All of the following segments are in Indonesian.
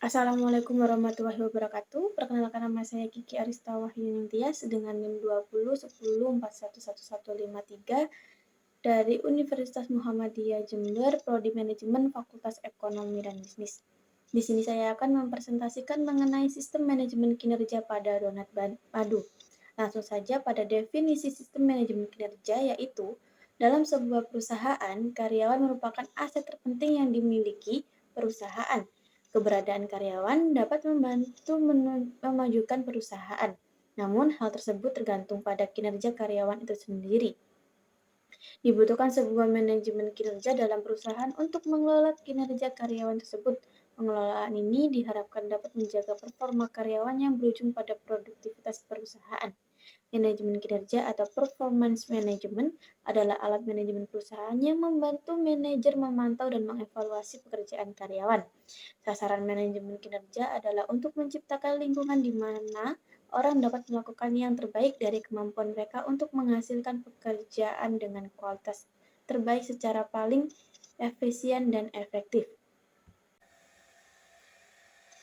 Assalamualaikum warahmatullahi wabarakatuh. Perkenalkan nama saya Kiki Arista Wahyuning Tias dengan NIM 2010111153 dari Universitas Muhammadiyah Jember, Prodi Manajemen Fakultas Ekonomi dan Bisnis. Di sini saya akan mempresentasikan mengenai sistem manajemen kinerja pada Donat Madu. Langsung saja pada definisi sistem manajemen kinerja, yaitu dalam sebuah perusahaan, karyawan merupakan aset terpenting yang dimiliki perusahaan. Keberadaan karyawan dapat membantu memajukan perusahaan. Namun, hal tersebut tergantung pada kinerja karyawan itu sendiri. Dibutuhkan sebuah manajemen kinerja dalam perusahaan untuk mengelola kinerja karyawan tersebut. Pengelolaan ini diharapkan dapat menjaga performa karyawan yang berujung pada produktivitas perusahaan. Manajemen kinerja atau performance management adalah alat manajemen perusahaan yang membantu manajer memantau dan mengevaluasi pekerjaan karyawan. Sasaran manajemen kinerja adalah untuk menciptakan lingkungan di mana orang dapat melakukan yang terbaik dari kemampuan mereka untuk menghasilkan pekerjaan dengan kualitas terbaik secara paling efisien dan efektif.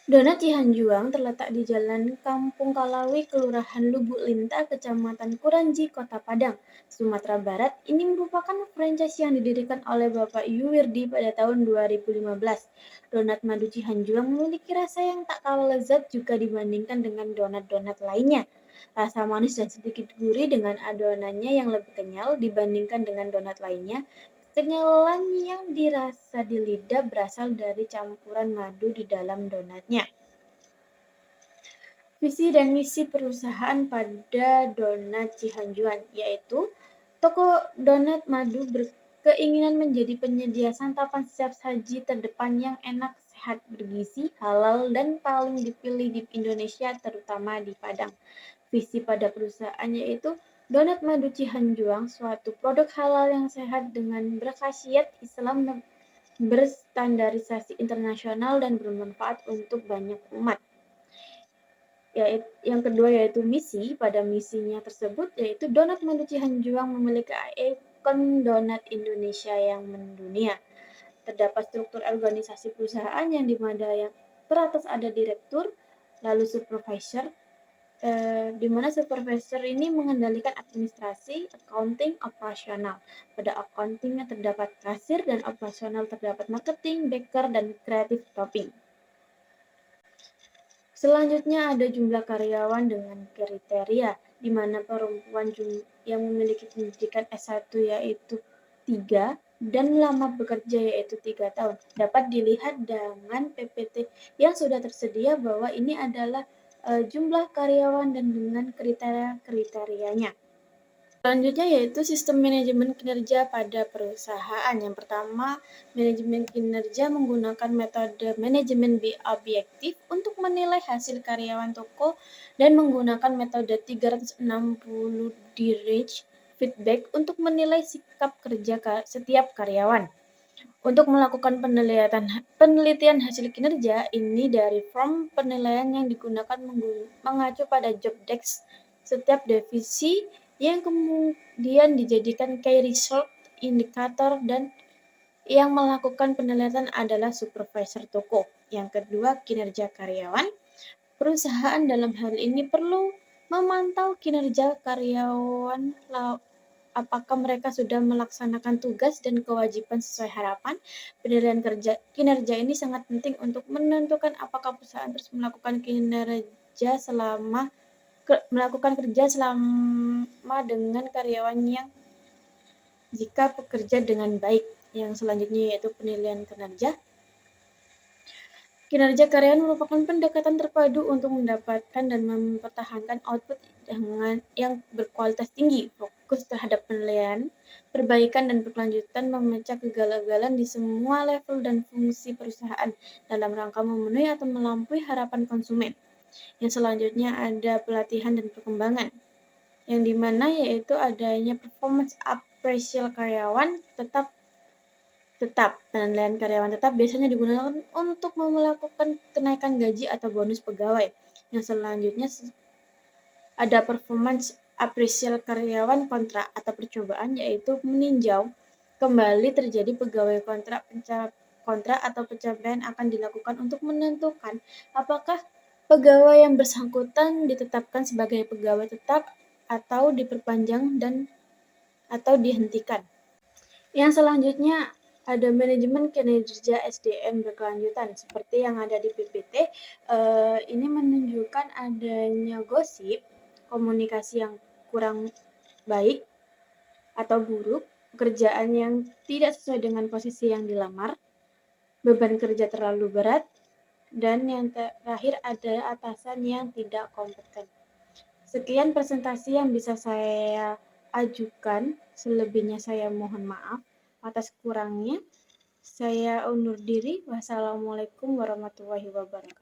Donat Cihanjuang terletak di Jalan Kampung Kalawi, Kelurahan Lubuk Linta, Kecamatan Kuranji, Kota Padang, Sumatera Barat. Ini merupakan franchise yang didirikan oleh Bapak Yuwirdi pada tahun 2015. Donat Madu Cihanjuang memiliki rasa yang tak kalah lezat juga dibandingkan dengan donat-donat lainnya. Rasa manis dan sedikit gurih dengan adonannya yang lebih kenyal dibandingkan dengan donat lainnya. Kenyalan yang dirasa di lidah berasal dari campuran madu di dalam donatnya. Visi dan misi perusahaan pada Donat Cihanjuang, yaitu toko donat madu berkeinginan menjadi penyedia santapan siap saji terdepan yang enak, sehat, bergizi, halal, dan paling dipilih di Indonesia, terutama di Padang. Visi pada perusahaan yaitu Donat Madu Cihanjuang, suatu produk halal yang sehat dengan berkhasiat Islam berstandarisasi internasional dan bermanfaat untuk banyak umat. Yang kedua yaitu misi. Pada misinya tersebut yaitu Donat Madu Cihanjuang memiliki ikon donat Indonesia yang mendunia. Terdapat struktur organisasi perusahaan yang di mana yang teratas ada direktur, lalu supervisor, di mana supervisor ini mengendalikan administrasi, accounting, operasional. Pada accountingnya terdapat kasir dan operasional terdapat marketing, baker, dan kreatif topping. Selanjutnya ada jumlah karyawan dengan kriteria, di mana perempuan yang memiliki pendidikan S1 yaitu 3 dan lama bekerja yaitu 3 tahun. Dapat dilihat dengan PPT yang sudah tersedia bahwa ini adalah jumlah karyawan dan dengan kriteria-kriterianya. Selanjutnya yaitu sistem manajemen kinerja pada perusahaan. Yang pertama, manajemen kinerja menggunakan metode manajemen objektif untuk menilai hasil karyawan toko dan menggunakan metode 360 Direct Feedback untuk menilai sikap kerja setiap karyawan. Untuk melakukan penelitian hasil kinerja ini dari form penilaian yang digunakan mengacu pada job desk setiap divisi yang kemudian dijadikan key result indikator dan yang melakukan penelitian adalah supervisor toko. Yang kedua, kinerja karyawan. Perusahaan dalam hal ini perlu memantau kinerja karyawan, apakah mereka sudah melaksanakan tugas dan kewajiban sesuai harapan. Penilaian kinerja ini sangat penting untuk menentukan apakah perusahaan terus melakukan kerja selama dengan karyawan yang jika bekerja dengan baik. Yang selanjutnya yaitu penilaian kinerja. Kinerja karyawan merupakan pendekatan terpadu untuk mendapatkan dan mempertahankan output yang berkualitas tinggi, fokus terhadap penilaian, perbaikan, dan berkelanjutan, memecah kegagalan di semua level dan fungsi perusahaan dalam rangka memenuhi atau melampaui harapan konsumen. Yang selanjutnya ada pelatihan dan perkembangan, yang dimana yaitu adanya performance appraisal karyawan tetap. Penilaian karyawan tetap biasanya digunakan untuk melakukan kenaikan gaji atau bonus pegawai. Yang selanjutnya ada performance appraisal karyawan kontrak atau percobaan, yaitu meninjau kembali terjadi pegawai kontrak kontrak atau pencapaian akan dilakukan untuk menentukan apakah pegawai yang bersangkutan ditetapkan sebagai pegawai tetap atau diperpanjang dan atau dihentikan. Yang selanjutnya ada manajemen kinerja SDM berkelanjutan seperti yang ada di PPT. Ini menunjukkan adanya gosip, komunikasi yang kurang baik atau buruk, pekerjaan yang tidak sesuai dengan posisi yang dilamar, beban kerja terlalu berat, dan yang terakhir ada atasan yang tidak kompeten. Sekian presentasi yang bisa saya ajukan, selebihnya saya mohon maaf atas kurangnya. Saya undur diri. Wassalamualaikum warahmatullahi wabarakatuh.